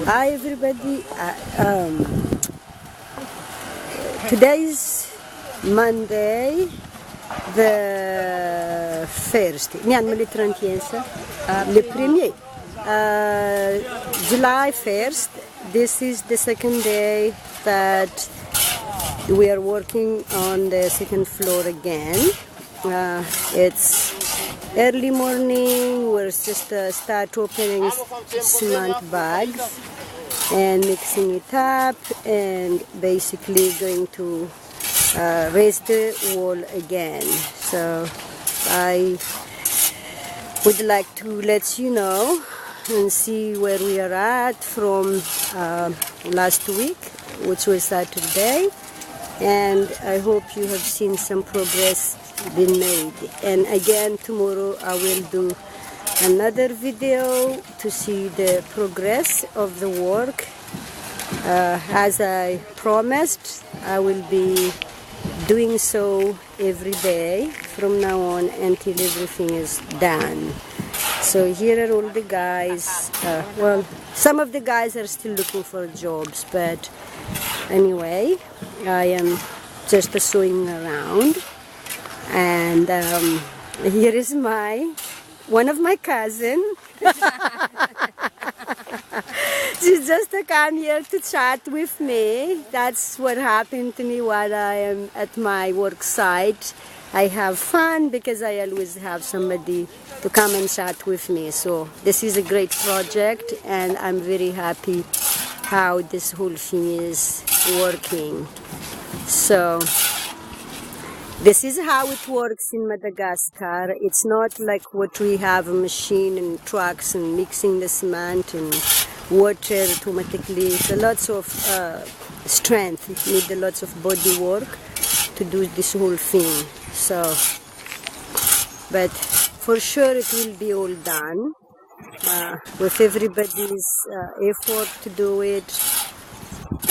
Hi everybody. Today is Monday, the 1st. Le premier. July 1st. This is the second day that we are working on the second floor again. It's early morning. We're just start opening cement bags and mixing it up, and basically going to raise the wall again. So I would like to let you know and see where we are at from last week, which was Saturday, and I hope you have seen some progress been made. And again, tomorrow I will do another video to see the progress of the work. As I promised, I will be doing so every day from now on until everything is done. So here are all the guys. Well, some of the guys are still looking for jobs, but anyway, I am just sewing around. And here is one of my cousin. She just come here to chat with me. That's what happened to me while I am at my work site. I have fun because I always have somebody to come and chat with me. So this is a great project, and I'm very happy how this whole thing is working. So this is how it works in Madagascar. It's not like what we have, a machine and trucks and mixing the cement and water automatically. It's lots of strength. You need lots of body work to do this whole thing. So, but for sure it will be all done with everybody's effort to do it.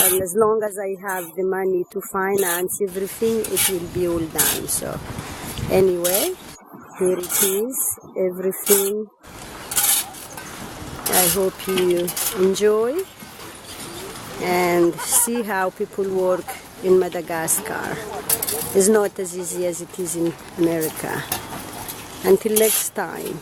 And as long as I have the money to finance everything, it will be all done. So anyway, here it is, everything. I hope you enjoy and see how people work in Madagascar. It's not as easy as it is in America. Until next time.